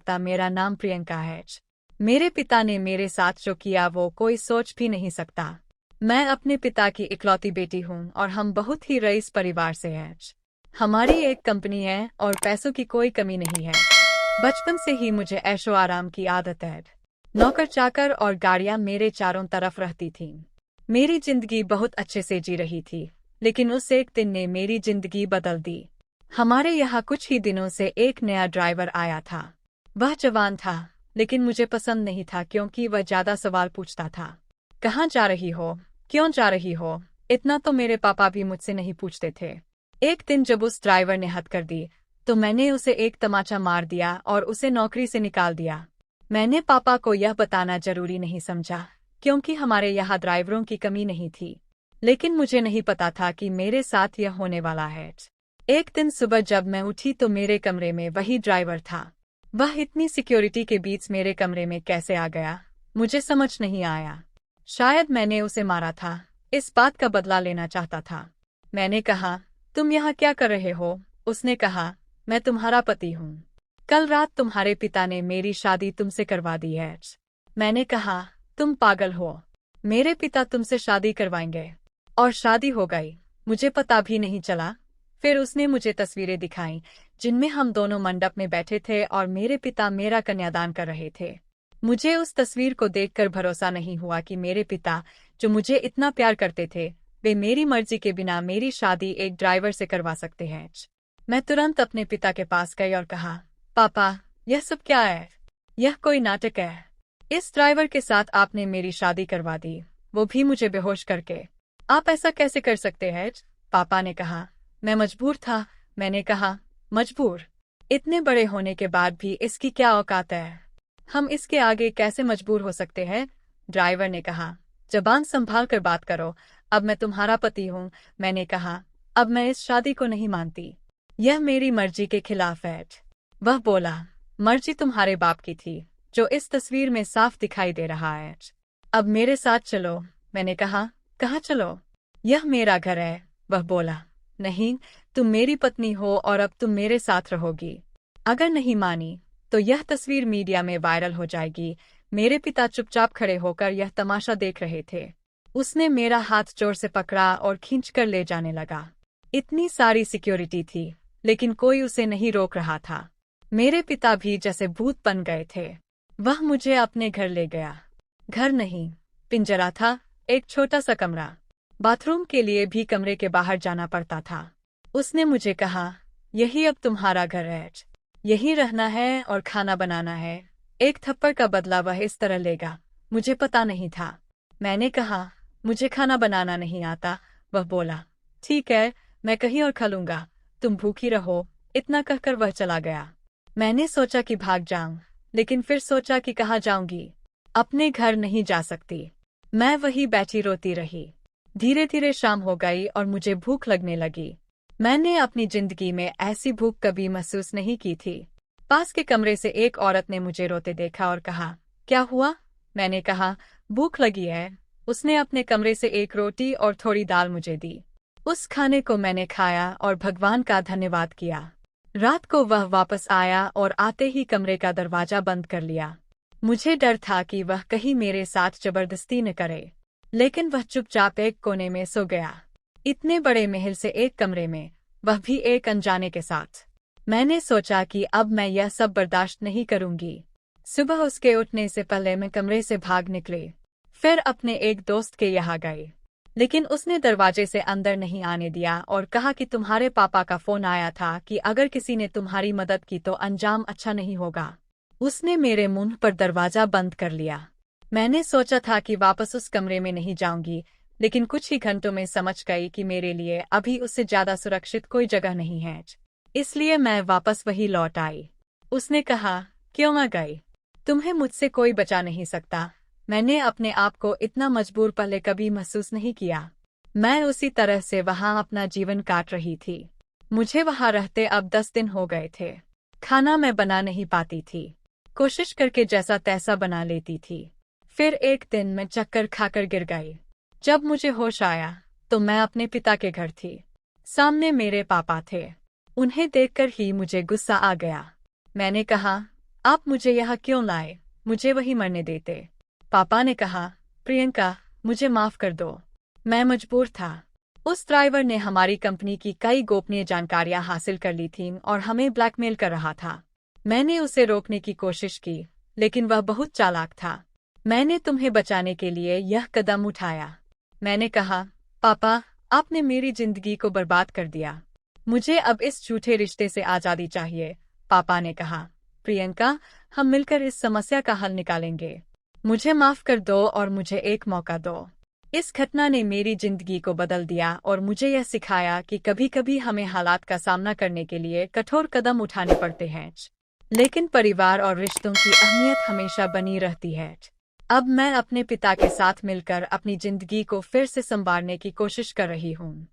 सकता। मेरा नाम प्रियंका है। मेरे पिता ने मेरे साथ जो किया वो कोई सोच भी नहीं सकता। मैं अपने पिता की इकलौती बेटी हूँ और हम बहुत ही रईस परिवार से हैं। हमारी एक कंपनी है और पैसों की कोई कमी नहीं है। बचपन से ही मुझे ऐशो आराम की आदत है। नौकर चाकर और गाड़ियां मेरे चारों तरफ रहती थीं। मेरी जिंदगी बहुत अच्छे से जी रही थी, लेकिन उस एक दिन ने मेरी जिंदगी बदल दी। हमारे यहाँ कुछ ही दिनों से एक नया ड्राइवर आया था। वह जवान था, लेकिन मुझे पसंद नहीं था क्योंकि वह ज्यादा सवाल पूछता था। कहाँ जा रही हो? क्यों जा रही हो? इतना तो मेरे पापा भी मुझसे नहीं पूछते थे। एक दिन जब उस ड्राइवर ने हद कर दी, तो मैंने उसे एक तमाचा मार दिया और उसे नौकरी से निकाल दिया। मैंने पापा को यह बताना जरूरी नहीं समझा, क्योंकि हमारे यहाँ ड्राइवरों की कमी नहीं थी। लेकिन मुझे नहीं पता था कि मेरे साथ यह होने वाला है। एक दिन सुबह जब मैं उठी तो मेरे कमरे में वही ड्राइवर था। वह इतनी सिक्योरिटी के बीच मेरे कमरे में कैसे आ गया, मुझे समझ नहीं आया। शायद मैंने उसे मारा था, इस बात का बदला लेना चाहता था। मैंने कहा, तुम यहाँ क्या कर रहे हो? उसने कहा, मैं तुम्हारा पति हूँ। कल रात तुम्हारे पिता ने मेरी शादी तुमसे करवा दी है। मैंने कहा, तुम पागल हो। मेरे पिता तुमसे शादी करवाएंगे। और शादी हो गई, मुझे पता भी नहीं चला। फिर उसने मुझे तस्वीरें दिखाईं, जिनमें हम दोनों मंडप में बैठे थे और मेरे पिता मेरा कन्यादान कर रहे थे। मुझे उस तस्वीर को देखकर भरोसा नहीं हुआ कि मेरे पिता, जो मुझे इतना प्यार करते थे, वे मेरी मर्जी के बिना मेरी शादी एक ड्राइवर से करवा सकते हैं। मैं तुरंत अपने पिता के पास गई और कहा, पापा, यह सब क्या है? यह कोई नाटक है। इस ड्राइवर के साथ आपने मेरी शादी करवा दी, वो भी मुझे बेहोश करके। आप ऐसा कैसे कर सकते हैं? पापा ने कहा, मैं मजबूर था। मैंने कहा, मजबूर? इतने बड़े होने के बाद भी इसकी क्या औकात है? हम इसके आगे कैसे मजबूर हो सकते हैं? ड्राइवर ने कहा, जबान संभाल कर बात करो, अब मैं तुम्हारा पति हूँ। मैंने कहा, अब मैं इस शादी को नहीं मानती। यह मेरी मर्जी के खिलाफ है। वह बोला, मर्जी तुम्हारे बाप की थी, जो इस तस्वीर में साफ दिखाई दे रहा है। अब मेरे साथ चलो। मैंने कहा, कहाँ चलो? यह मेरा घर है। वह बोला, नहीं, तुम मेरी पत्नी हो और अब तुम मेरे साथ रहोगी। अगर नहीं मानी, तो यह तस्वीर मीडिया में वायरल हो जाएगी। मेरे पिता चुपचाप खड़े होकर यह तमाशा देख रहे थे। उसने मेरा हाथ जोर से पकड़ा और खींचकर ले जाने लगा। इतनी सारी सिक्योरिटी थी, लेकिन कोई उसे नहीं रोक रहा था। मेरे पिता भी जैसे भूत बन गए थे। वह मुझे अपने घर ले गया। घर नहीं, पिंजरा था, एक छोटा सा कमरा। बाथरूम के लिए भी कमरे के बाहर जाना पड़ता था। उसने मुझे कहा, यही अब तुम्हारा घर है, यही रहना है और खाना बनाना है। एक थप्पड़ का बदला वह इस तरह लेगा, मुझे पता नहीं था। मैंने कहा, मुझे खाना बनाना नहीं आता। वह बोला, ठीक है, मैं कहीं और खा लूंगा, तुम भूखी रहो। इतना कहकर वह चला गया। मैंने सोचा कि भाग जाऊं, लेकिन फिर सोचा कि कहाँ जाऊंगी? अपने घर नहीं जा सकती। मैं वहीं बैठी रोती रही। धीरे धीरे शाम हो गई और मुझे भूख लगने लगी। मैंने अपनी जिंदगी में ऐसी भूख कभी महसूस नहीं की थी। पास के कमरे से एक औरत ने मुझे रोते देखा और कहा, क्या हुआ? मैंने कहा, भूख लगी है। उसने अपने कमरे से एक रोटी और थोड़ी दाल मुझे दी। उस खाने को मैंने खाया और भगवान का धन्यवाद किया। रात को वह वापस आया और आते ही कमरे का दरवाजा बंद कर लिया। मुझे डर था कि वह कहीं मेरे साथ जबरदस्ती न करे, लेकिन वह चुपचाप एक कोने में सो गया। इतने बड़े महल से एक कमरे में, वह भी एक अनजाने के साथ। मैंने सोचा कि अब मैं यह सब बर्दाश्त नहीं करूंगी। सुबह उसके उठने से पहले मैं कमरे से भाग निकली। फिर अपने एक दोस्त के यहाँ गई, लेकिन उसने दरवाजे से अंदर नहीं आने दिया और कहा कि तुम्हारे पापा का फोन आया था कि अगर किसी ने तुम्हारी मदद की तो अंजाम अच्छा नहीं होगा। उसने मेरे मुंह पर दरवाजा बंद कर लिया। मैंने सोचा था कि वापस उस कमरे में नहीं जाऊंगी, लेकिन कुछ ही घंटों में समझ गई कि मेरे लिए अभी उससे ज्यादा सुरक्षित कोई जगह नहीं है। इसलिए मैं वापस वही लौट आई। उसने कहा, क्यों आ गई? तुम्हें मुझसे कोई बचा नहीं सकता। मैंने अपने आप को इतना मजबूर पहले कभी महसूस नहीं किया। मैं उसी तरह से वहां अपना जीवन काट रही थी। मुझे वहां रहते अब 10 दिन हो गए थे। खाना मैं बना नहीं पाती थी, कोशिश करके जैसा तैसा बना लेती थी। फिर एक दिन मैं चक्कर खाकर गिर गई। जब मुझे होश आया तो मैं अपने पिता के घर थी। सामने मेरे पापा थे। उन्हें देखकर ही मुझे गुस्सा आ गया। मैंने कहा, आप मुझे यहाँ क्यों लाए? मुझे वही मरने देते। पापा ने कहा, प्रियंका, मुझे माफ कर दो। मैं मजबूर था। उस ड्राइवर ने हमारी कंपनी की कई गोपनीय जानकारियां हासिल कर ली थीं और हमें ब्लैकमेल कर रहा था। मैंने उसे रोकने की कोशिश की, लेकिन वह बहुत चालाक था। मैंने तुम्हें बचाने के लिए यह कदम उठाया। मैंने कहा, पापा, आपने मेरी जिंदगी को बर्बाद कर दिया। मुझे अब इस झूठे रिश्ते से आज़ादी चाहिए। पापा ने कहा, प्रियंका, हम मिलकर इस समस्या का हल निकालेंगे। मुझे माफ कर दो और मुझे एक मौका दो। इस घटना ने मेरी जिंदगी को बदल दिया और मुझे यह सिखाया कि कभी-कभी हमें हालात का सामना करने के लिए कठोर कदम उठाने पड़ते हैं, लेकिन परिवार और रिश्तों की अहमियत हमेशा बनी रहती है। अब मैं अपने पिता के साथ मिलकर अपनी जिंदगी को फिर से संवारने की कोशिश कर रही हूँ।